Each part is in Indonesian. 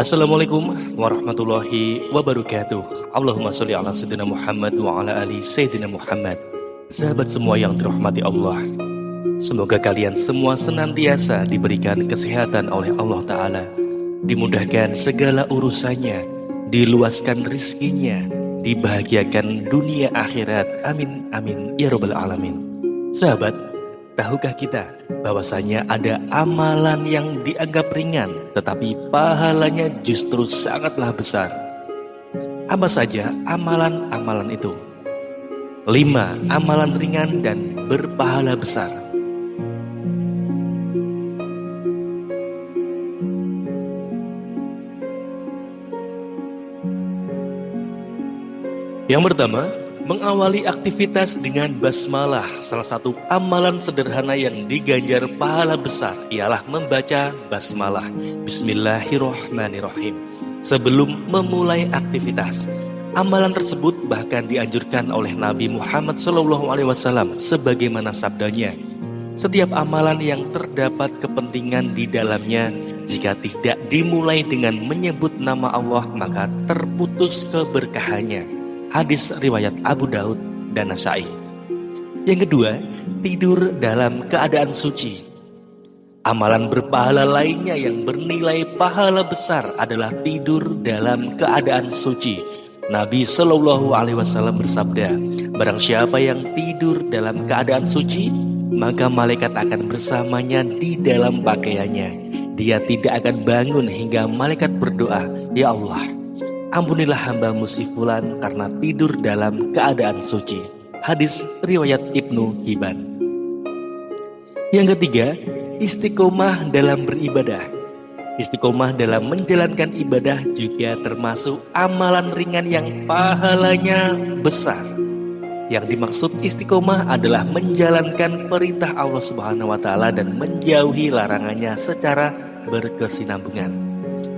Assalamualaikum warahmatullahi wabarakatuh. Allahumma sholli ala sayyidina Muhammad wa ala ali sayyidina Muhammad. Sahabat semua yang dirahmati Allah, semoga kalian semua senantiasa diberikan kesehatan oleh Allah Ta'ala, dimudahkan segala urusannya, diluaskan rizkinya, dibahagiakan dunia akhirat. Amin amin ya rabbal alamin. Sahabat, tahukah kita bahwasanya ada amalan yang dianggap ringan tetapi pahalanya justru sangatlah besar? Apa saja amalan-amalan itu? 5 amalan ringan dan berpahala besar. Yang pertama, mengawali aktivitas dengan basmalah. Salah satu amalan sederhana yang diganjar pahala besar ialah membaca basmalah, Bismillahirrahmanirrahim, sebelum memulai aktivitas. Amalan tersebut bahkan dianjurkan oleh Nabi Muhammad SAW sebagaimana sabdanya, setiap amalan yang terdapat kepentingan di dalamnya, jika tidak dimulai dengan menyebut nama Allah, maka terputus keberkahannya. Hadis riwayat Abu Daud dan Nasai. Yang kedua, tidur dalam keadaan suci. Amalan berpahala lainnya yang bernilai pahala besar adalah tidur dalam keadaan suci. Nabi Shallallahu Alaihi Wasallam bersabda, barang siapa yang tidur dalam keadaan suci, maka malaikat akan bersamanya di dalam pakaiannya. Dia tidak akan bangun hingga malaikat berdoa, ya Allah, ampunilah hamba-Mu si fulan karena tidur dalam keadaan suci. Hadis riwayat Ibnu Hibban. Yang ketiga, istiqomah dalam beribadah. Istiqomah dalam menjalankan ibadah juga termasuk amalan ringan yang pahalanya besar. Yang dimaksud istiqomah adalah menjalankan perintah Allah Subhanahu wa Ta'ala dan menjauhi larangannya secara berkesinambungan.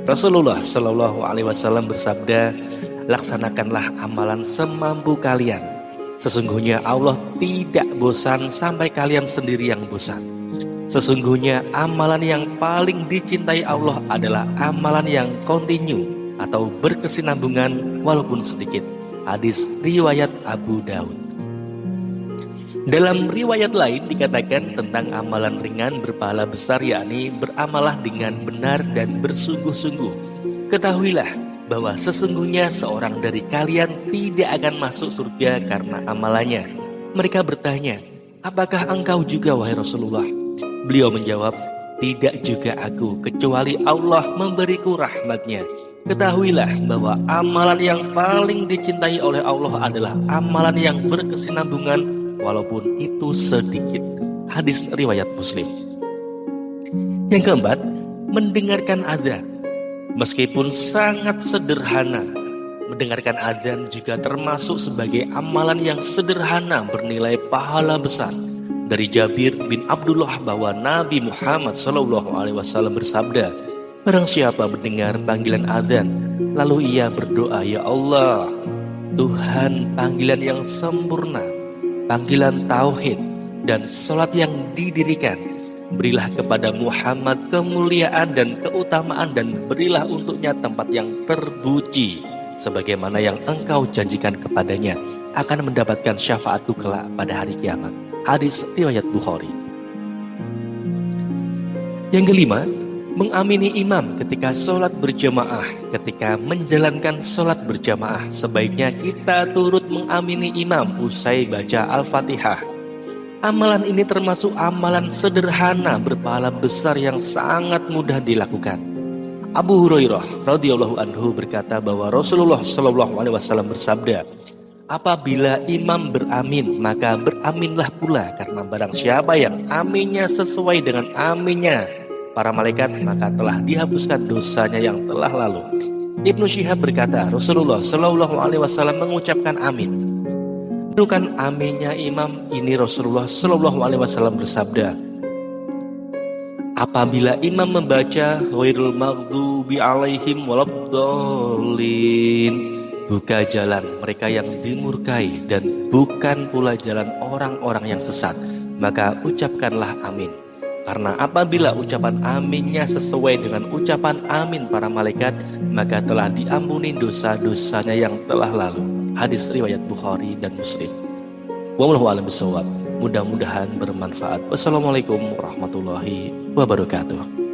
Rasulullah Shallallahu Alaihi Wasallam bersabda, laksanakanlah amalan semampu kalian. Sesungguhnya Allah tidak bosan sampai kalian sendiri yang bosan. Sesungguhnya amalan yang paling dicintai Allah adalah amalan yang kontinu atau berkesinambungan walaupun sedikit. Hadis riwayat Abu Daud. Dalam riwayat lain dikatakan tentang amalan ringan berpahala besar, yakni beramalah dengan benar dan bersungguh-sungguh. Ketahuilah bahwa sesungguhnya seorang dari kalian tidak akan masuk surga karena amalannya. Mereka bertanya, apakah engkau juga wahai Rasulullah? Beliau menjawab, tidak juga aku, kecuali Allah memberiku rahmatnya. Ketahuilah bahwa amalan yang paling dicintai oleh Allah adalah amalan yang berkesinambungan walaupun itu sedikit. Hadis riwayat Muslim. Yang keempat, mendengarkan azan. Meskipun sangat sederhana, mendengarkan azan juga termasuk sebagai amalan yang sederhana bernilai pahala besar. Dari Jabir bin Abdullah bahwa Nabi Muhammad SAW bersabda, barang siapa mendengar panggilan azan, lalu ia berdoa, ya Allah, Tuhan panggilan yang sempurna, panggilan tauhid dan sholat yang didirikan, berilah kepada Muhammad kemuliaan dan keutamaan dan berilah untuknya tempat yang terpuji sebagaimana yang engkau janjikan kepadanya, akan mendapatkan syafaat-Mu kelak pada hari kiamat. Hadis riwayat Bukhari. Yang kelima, mengamini imam ketika sholat berjamaah. Ketika menjalankan sholat berjamaah, sebaiknya kita turut mengamini imam usai baca Al-Fatihah. Amalan ini termasuk amalan sederhana berpahala besar yang sangat mudah dilakukan. Abu Hurairah radhiyallahu anhu berkata bahwa Rasulullah Shallallahu Alaihi Wasallam bersabda, apabila imam beramin, maka beraminlah pula, karena barang siapa yang aminnya sesuai dengan aminnya para malaikat, maka telah dihapuskan dosanya yang telah lalu. Ibnu Syihab berkata, Rasulullah Shallallahu Alaihi Wasallam mengucapkan amin. Bukan aminnya imam ini Rasulullah Shallallahu Alaihi Wasallam bersabda, apabila imam membaca ghairil maghdubi alaihim waladdallin, buka jalan mereka yang dimurkai dan bukan pula jalan orang-orang yang sesat, maka ucapkanlah amin. Karena apabila ucapan aminnya sesuai dengan ucapan amin para malaikat, maka telah diampuni dosa-dosanya yang telah lalu. Hadis riwayat Bukhari dan Muslim. Wallahu a'lam bishawab. Mudah-mudahan bermanfaat. Wassalamualaikum warahmatullahi wabarakatuh.